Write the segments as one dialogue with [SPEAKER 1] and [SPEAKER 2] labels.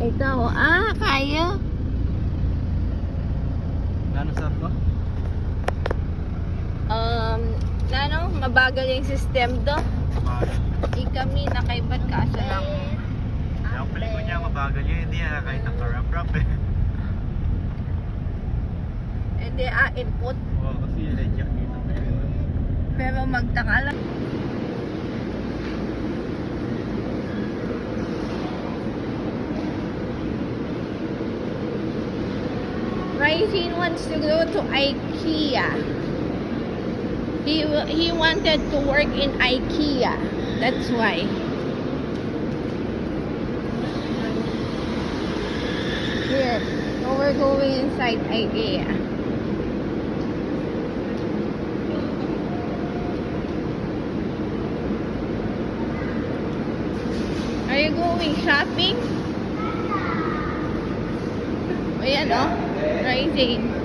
[SPEAKER 1] Ikaw, kaya?
[SPEAKER 2] Gano'n sarap ko?
[SPEAKER 1] Mabagal yung system do. Kami nakaibat kaso lang.
[SPEAKER 2] Yung pelikula niya mabagal yun, hindi na kahit ang karap-rap eh.
[SPEAKER 1] Hindi, input.
[SPEAKER 2] Oo, kasi yung ledyak dito.
[SPEAKER 1] Pero magtaka lang. Ryzen wants to go to IKEA. He wanted to work in IKEA. That's why. Here, so we're going inside IKEA. Are you going shopping? Ayan o, Ryzen.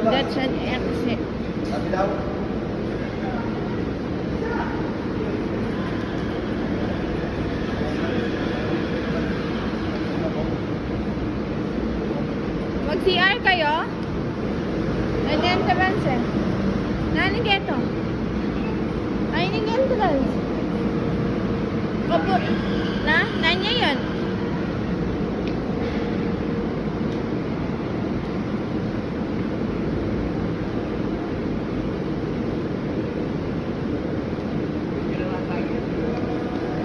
[SPEAKER 1] That's an exit. Mag-CR kayo? Nag-entrance eh. Nanigeto. Ay, nag-entrance. Opo. Nanya yun.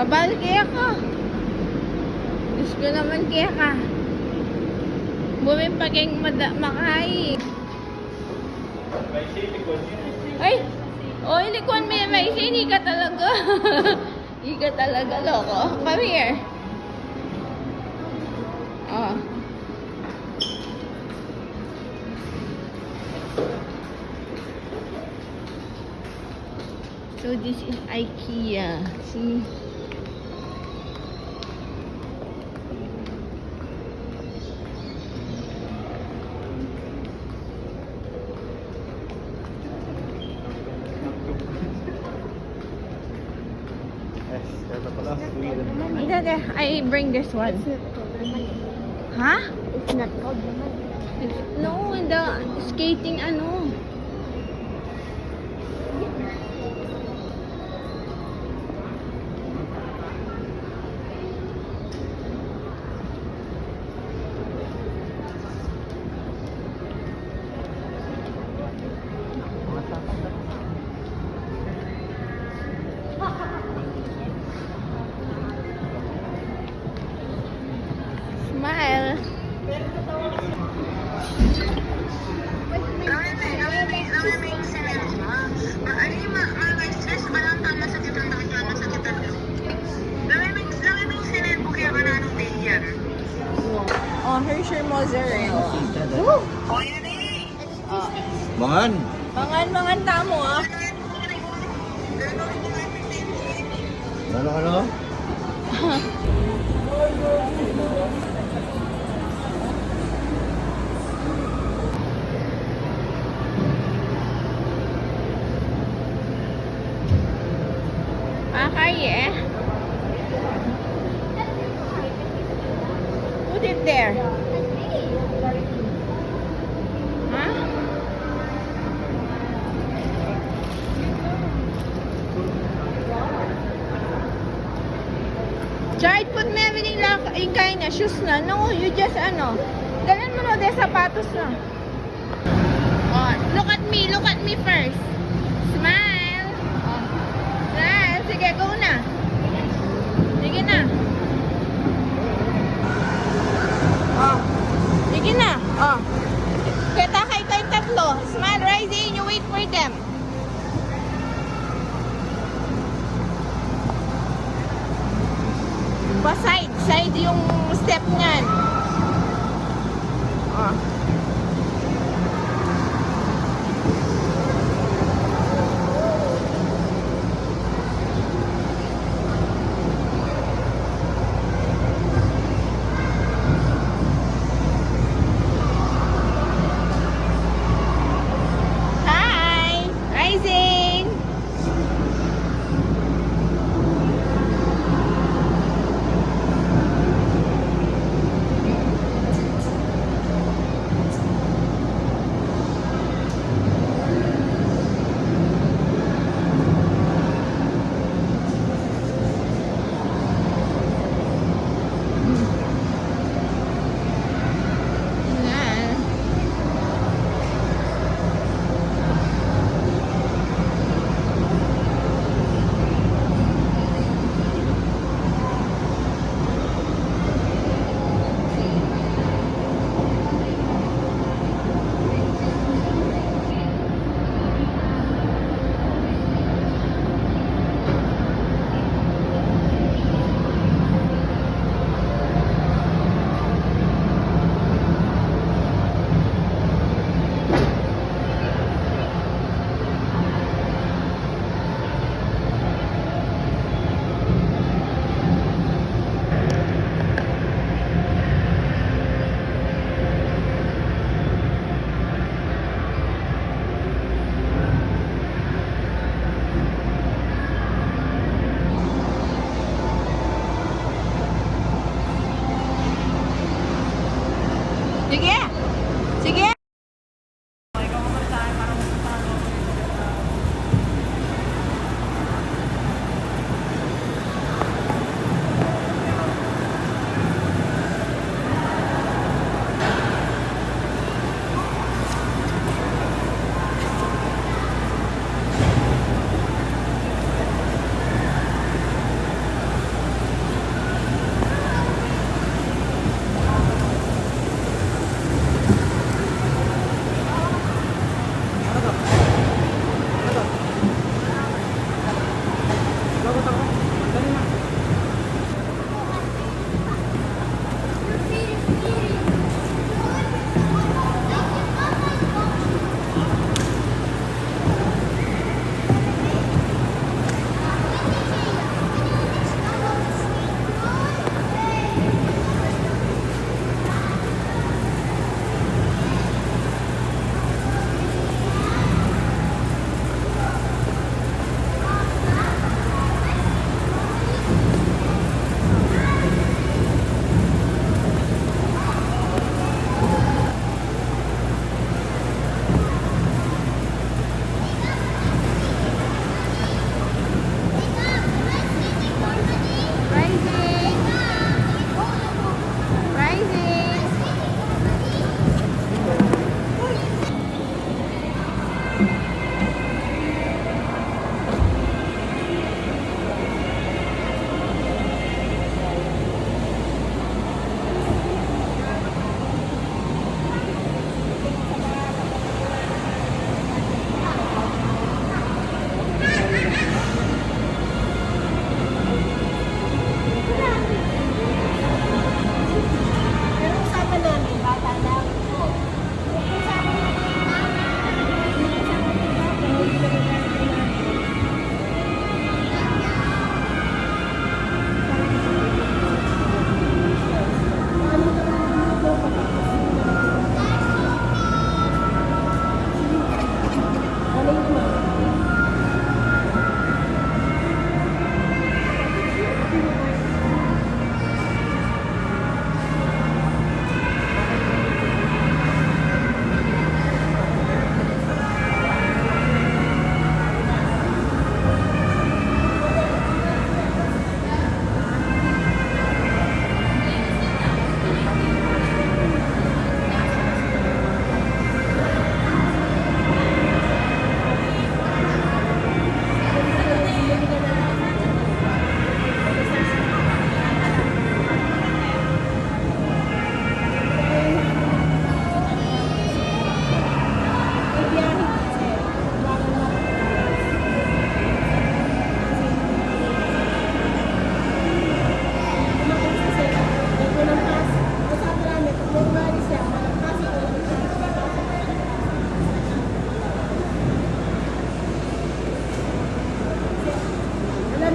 [SPEAKER 1] Kabal kaya ka. Diyos ko naman kaya ka. Bumipaging makai. Ay! Oh, ilikwan mo yung may hindi ka talaga. Hindi ka talaga, loko. Come here. Oh. So this is IKEA. See? I bring this one. Huh?
[SPEAKER 3] It's not called naman.
[SPEAKER 1] No, the skating ano. Smile. Oh, here's your mozzarella. Woo!
[SPEAKER 2] Mangan!
[SPEAKER 1] Mangan tamo ah.
[SPEAKER 2] Ano?
[SPEAKER 1] Kaya. Put it there. Huh? Child, put me everything lang in kaya na. Shoes na. No, you just Galan mo na de sapatos na. Oh, look at me first. Smile. Oh. Smile. Sige, go na. Sige na. Oh. Sige na. Oh. Kita kay tayong tatlo. Smile, Ryzen. You wait for them. Side yung step niyan. Oh. Hi, Ryzen.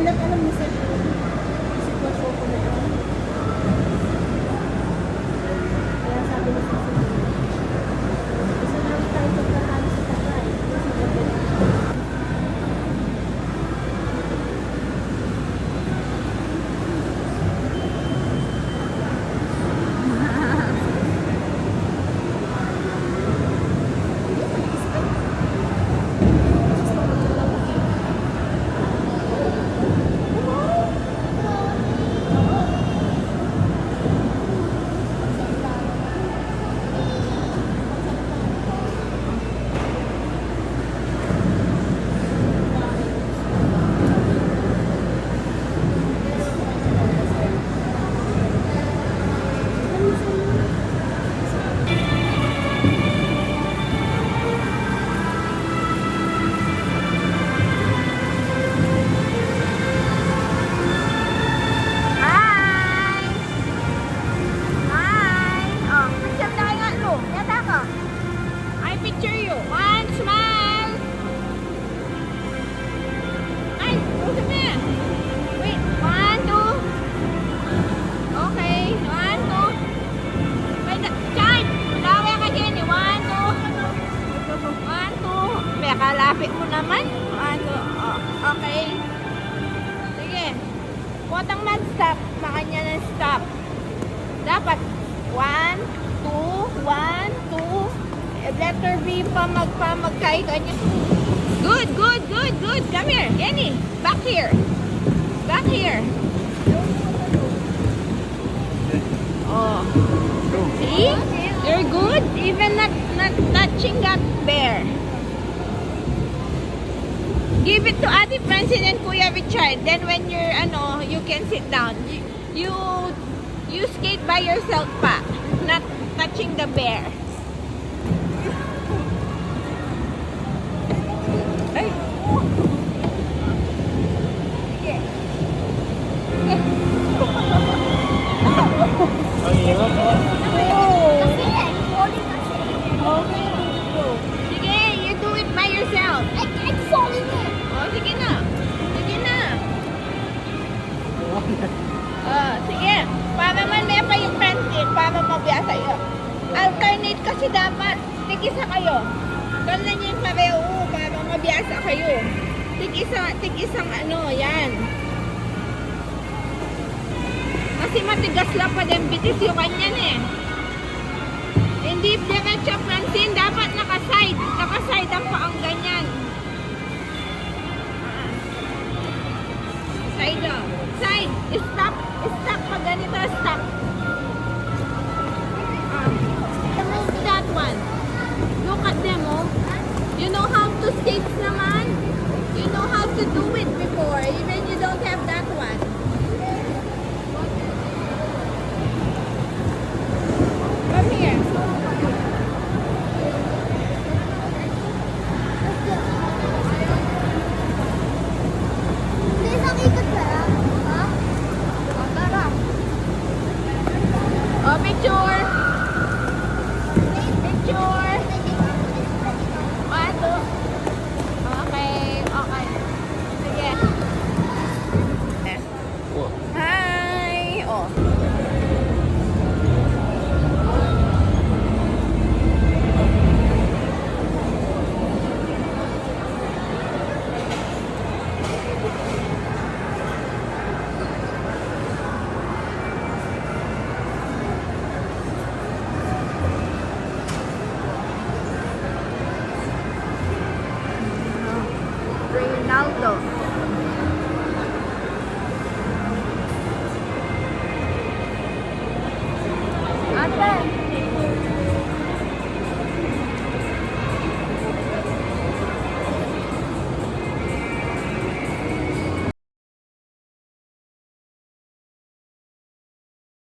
[SPEAKER 3] Hanggat alam mo sa sitwasyon ko na ito. Kaya sabi ni sa isa lang tayo pagkakali sa tatay. Kasi gagawin.
[SPEAKER 1] Hi! Hi! Oh, picture na kayo nga, Lu. Yata ka. I picture you. One, smile! Ay, usap na yan. Wait, one, two. Okay, one, two. Wait, Chard! Malawi ka dyan eh. One, two. One, two. May kalapit mo naman. One, two. Oh, okay. Sige. Potang mag-stop. Makanya ng stop. Dapat 1, 2, 1, 2. Letter B pa magkay kanya. Good, good, good, good. Come here. Jenny. Back here. Back here. Oh. See? You're good. Even not touching that bear. Give it to Ate Francine and Kuya Richard. Then when you're you can sit down. You skate by yourself pa, not touching the bear. Ay. Sige.
[SPEAKER 2] Ang hirap mo.
[SPEAKER 3] Kasi falling kasi.
[SPEAKER 1] Okay. Sige, you do it by yourself.
[SPEAKER 3] I'm falling eh.
[SPEAKER 1] Oh, sige na. Sige na. Sige. Para man may pa yung pencil, para mabiyasa yun. Alternate kasi dapat. Tig-isa kayo. Ganun yung pareho, para mabiyasa kayo. Tig-isang yan. Kasi matigas lang pa din bitis yung kanyan eh. Hindi diretso, Francine. Dapat naka-side. Naka-side ang paang ganyan. Side lang. Side. Stop. Stop. Pag ganito, stop. That one. Look at them, oh. You know how to skate naman? You know how to do it before. Even you don't have that one. Come here.
[SPEAKER 3] Please, nakikot ka lang. Ha? Tara.
[SPEAKER 1] Oh, picture. Picture. One, two. Okay, okay. Sige. Hi. Oh. Ronaldo.